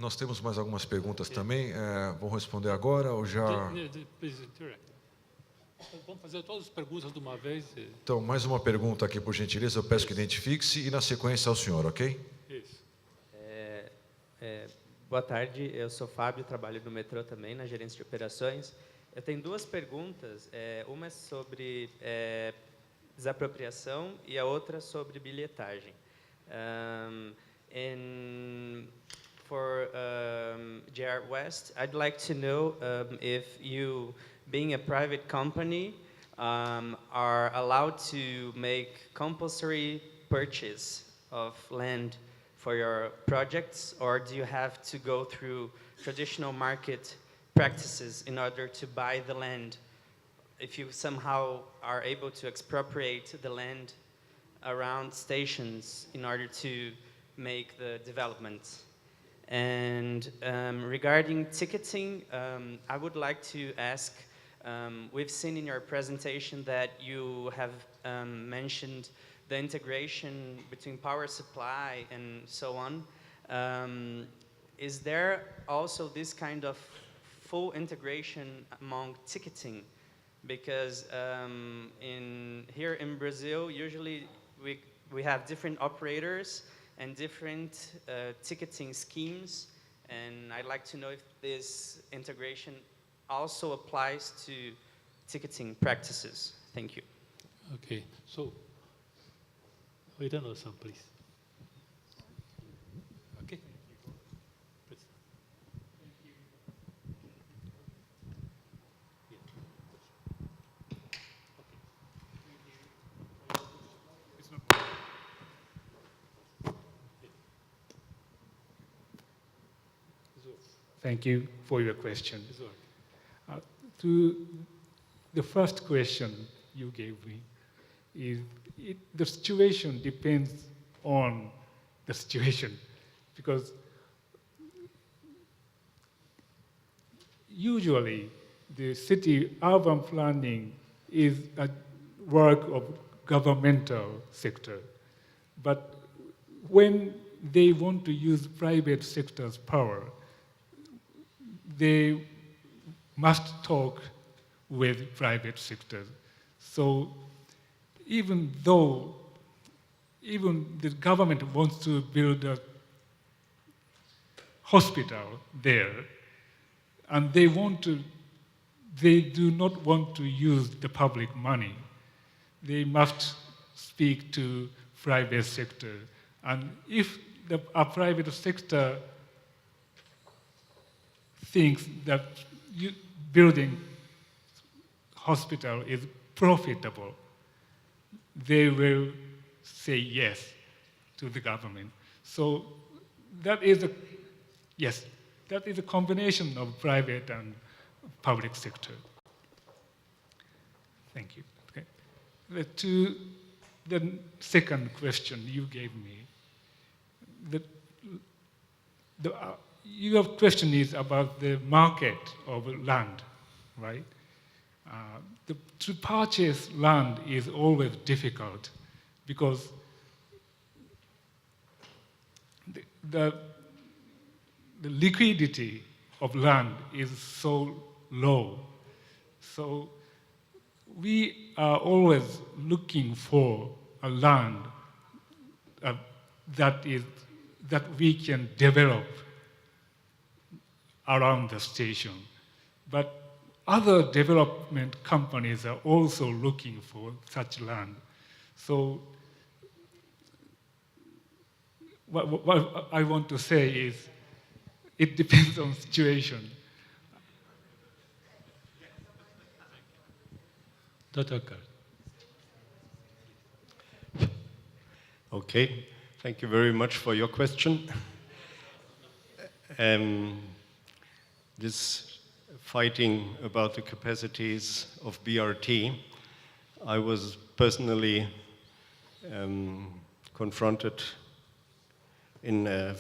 nós temos mais algumas perguntas também. Vão responder agora ou já... Vamos fazer todas as perguntas de uma vez. Então, mais uma pergunta aqui, por gentileza. Eu peço que identifique-se e, na sequência, ao senhor, ok? Isso. Boa tarde, eu sou Fábio, trabalho no metrô também, na gerência de operações. Eu tenho duas perguntas. Uma é sobre desapropriação e a outra sobre bilhetagem. For JRWest, I'd like to know if you, being a private company, are allowed to make compulsory purchase of land for your projects, or do you have to go through traditional market practices in order to buy the land? If you somehow are able to expropriate the land around stations in order to make the development. And regarding ticketing, I would like to ask, we've seen in your presentation that you have mentioned the integration between power supply and so on. Is there also this kind of full integration among ticketing? Because here in Brazil, usually we have different operators and different ticketing schemes, and I'd like to know if this integration also applies to ticketing practices. Thank you. Okay, so Hirano-san, please. Okay. Please. Thank you for your question. To the first question you gave me, the situation depends on the situation, because usually the city urban planning is a work of governmental sector, but when they want to use private sector's power, they must talk with private sector. So even though the government wants to build a hospital there, and they do not want to use the public money, they must speak to private sector. And if a private sector thinks that building hospital is profitable, they will say yes to the government. So that is a combination of private and public sector. Thank you. Okay. To the second question you gave me, your question is about the market of land, right? To purchase land is always difficult because the liquidity of land is so low. So we are always looking for a land that we can develop around the station. But other development companies are also looking for such land. So what I want to say is, it depends on situation. Dr. Carl. Okay, thank you very much for your question. This fighting about the capacities of BRT, I was personally confronted in a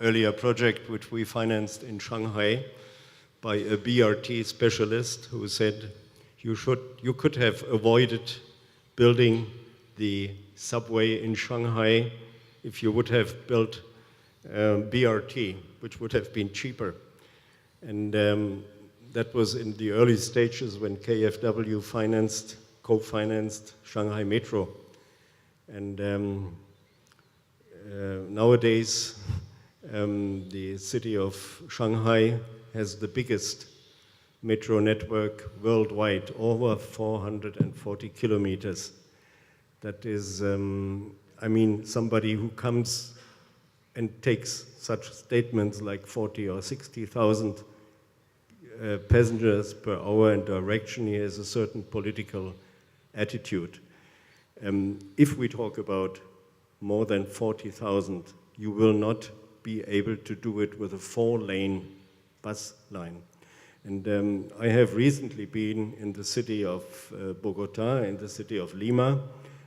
earlier project which we financed in Shanghai by a BRT specialist who said you could have avoided building the subway in Shanghai if you would have built BRT, which would have been cheaper. And that was in the early stages when KfW co-financed Shanghai Metro. And nowadays, the city of Shanghai has the biggest metro network worldwide, over 440 kilometers. That is, I mean, somebody who comes and takes such statements like 40 or 60,000 passengers per hour in direction, he has a certain political attitude. If we talk about more than 40,000, you will not be able to do it with a 4-lane bus line. And I have recently been in the city of Bogota, in the city of Lima,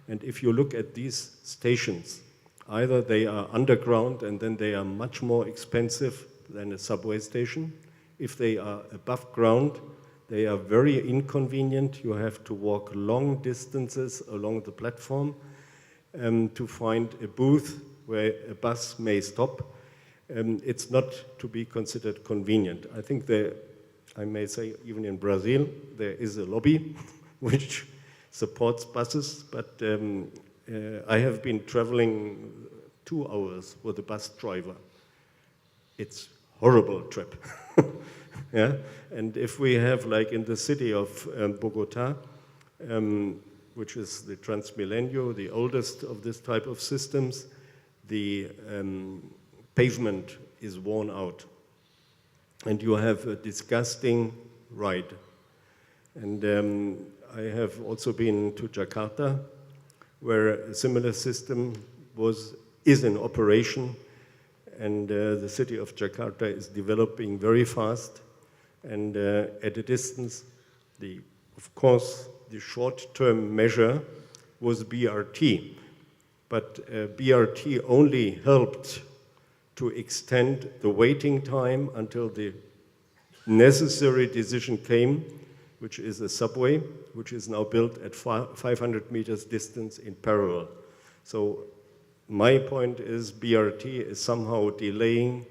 and if you look at these stations, either they are underground and then they are much more expensive than a subway station. If they are above ground, they are very inconvenient. You have to walk long distances along the platform to find a booth where a bus may stop. It's not to be considered convenient. I think I may say even in Brazil, there is a lobby which supports buses, but I have been traveling 2 hours with a bus driver. It's horrible trip. Yeah? And if we have, like in the city of Bogota, which is the Transmilenio, the oldest of this type of systems, the pavement is worn out. And you have a disgusting ride. And I have also been to Jakarta, where a similar system is in operation, and the city of Jakarta is developing very fast. And at a distance, of course, the short-term measure was BRT, but BRT only helped to extend the waiting time until the necessary decision came, which is a subway, which is now built at 500 meters distance in parallel. So my point is BRT is somehow delaying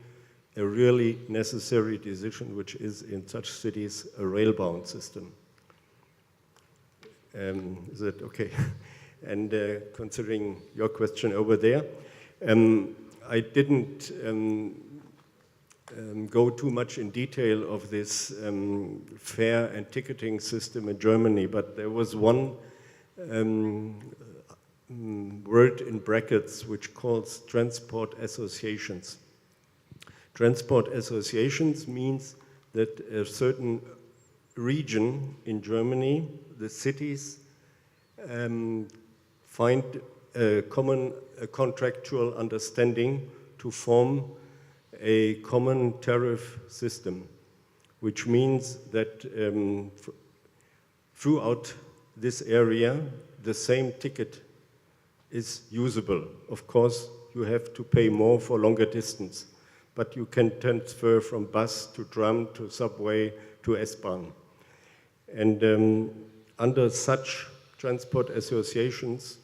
a really necessary decision, which is in such cities a rail-bound system. Is that okay? And considering your question over there, I didn't go too much in detail of this fare and ticketing system in Germany, but there was one word in brackets which calls transport associations. Transport associations means that a certain region in Germany, the cities, find a common contractual understanding to form a common tariff system, which means that throughout this area, the same ticket is usable. Of course, you have to pay more for longer distance, but you can transfer from bus to tram to subway to S-Bahn. And under such transport associations,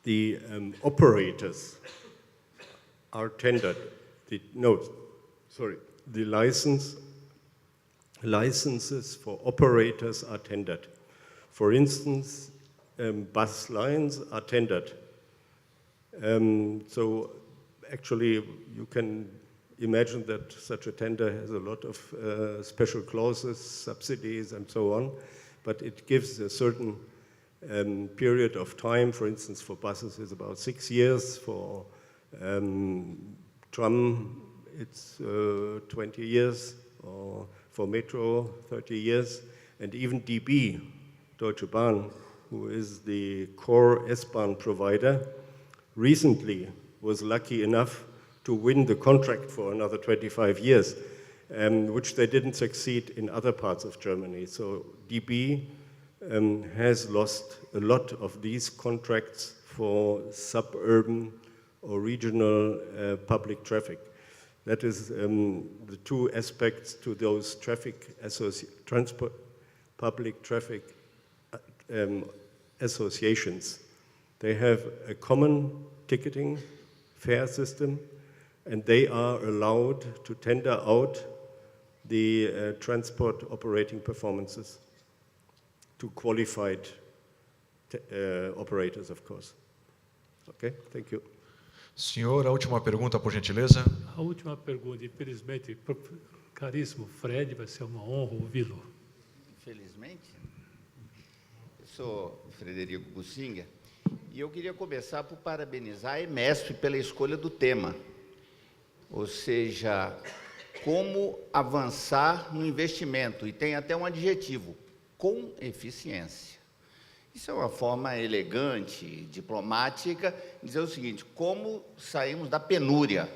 the operators are tendered. The licenses for operators are tendered. For instance, bus lines are tendered. So actually, you can imagine that such a tender has a lot of special clauses, subsidies, and so on, but it gives a certain period of time. For instance, for buses, it's about 6 years. For tram, it's 20 years, or for metro, 30 years, and even DB, Deutsche Bahn, who is the core S-Bahn provider, recently was lucky enough to win the contract for another 25 years, which they didn't succeed in other parts of Germany. So DB has lost a lot of these contracts for suburban or regional public traffic. That is the two aspects to those public traffic associations. They have a common ticketing fare system, and they are allowed to tender out the transport operating performances to qualified operators, of course. Okay, thank you. Senhor, a última pergunta, por gentileza. A última pergunta, infelizmente, caríssimo Fred, vai ser uma honra ouvi-lo. Infelizmente. Eu sou Frederico Bussinga e eu queria começar por parabenizar a EMESP pela escolha do tema. Ou seja, como avançar no investimento, e tem até um adjetivo, com eficiência. Isso é uma forma elegante, diplomática, de dizer o seguinte: como saímos da penúria,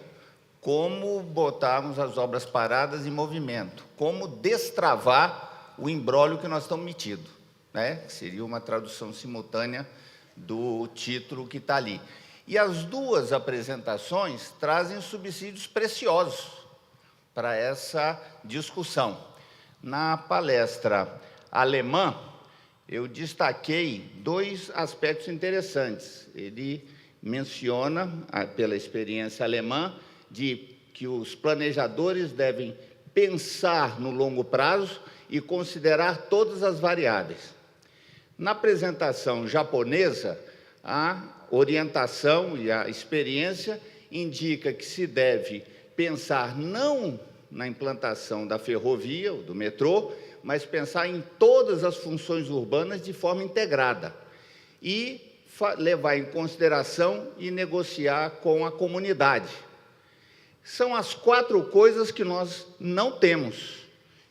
como botarmos as obras paradas em movimento, como destravar o imbróglio que nós estamos metidos, né? Seria uma tradução simultânea do título que está ali. E as duas apresentações trazem subsídios preciosos para essa discussão. Na palestra alemã, eu destaquei dois aspectos interessantes. Ele menciona, pela experiência alemã, de que os planejadores devem pensar no longo prazo e considerar todas as variáveis. Na apresentação japonesa, a orientação e a experiência indica que se deve pensar não na implantação da ferrovia ou do metrô, mas pensar em todas as funções urbanas de forma integrada e levar em consideração e negociar com a comunidade. São as 4 coisas que nós não temos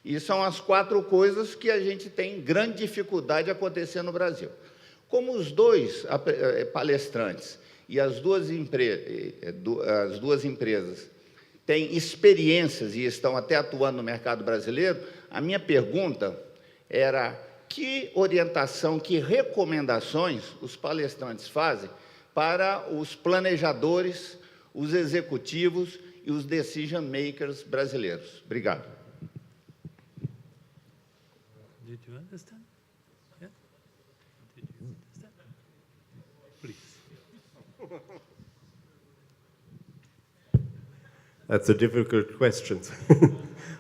e são as 4 coisas que a gente tem grande dificuldade de acontecer no Brasil. Como os dois palestrantes e as duas empresas têm experiências e estão até atuando no mercado brasileiro, a minha pergunta era: que orientação, que recomendações os palestrantes fazem para os planejadores, os executivos e os decision makers brasileiros? Obrigado. Did you understand? Yeah? Did you understand? Please. That's a difficult question.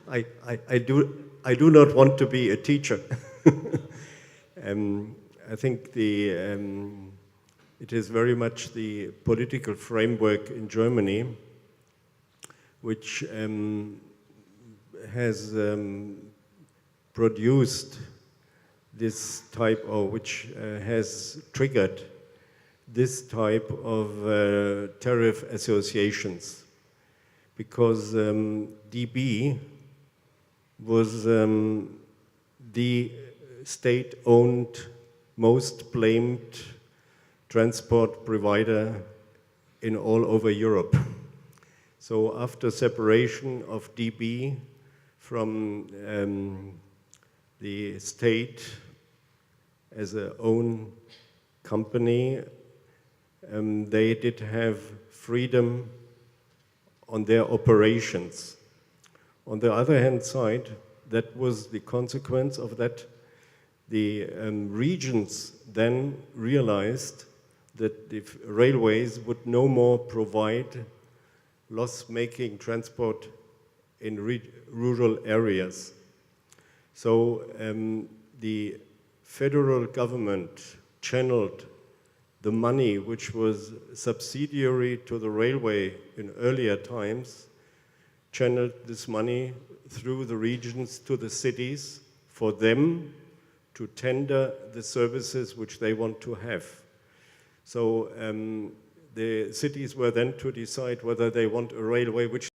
I do not want to be a teacher. I think it is very much the political framework in Germany which has produced this type, or which has triggered this type of tariff associations, because DB was the state-owned, most blamed transport provider in all over Europe. So after separation of DB from the state as a own company, they did have freedom on their operations. On the other hand side, that was the consequence of that. The regions then realized that the railways would no more provide loss-making transport in rural areas. So the federal government channeled the money which was subsidiary to the railway in earlier times, channeled this money through the regions to the cities for them to tender the services which they want to have. So the cities were then to decide whether they want a railway which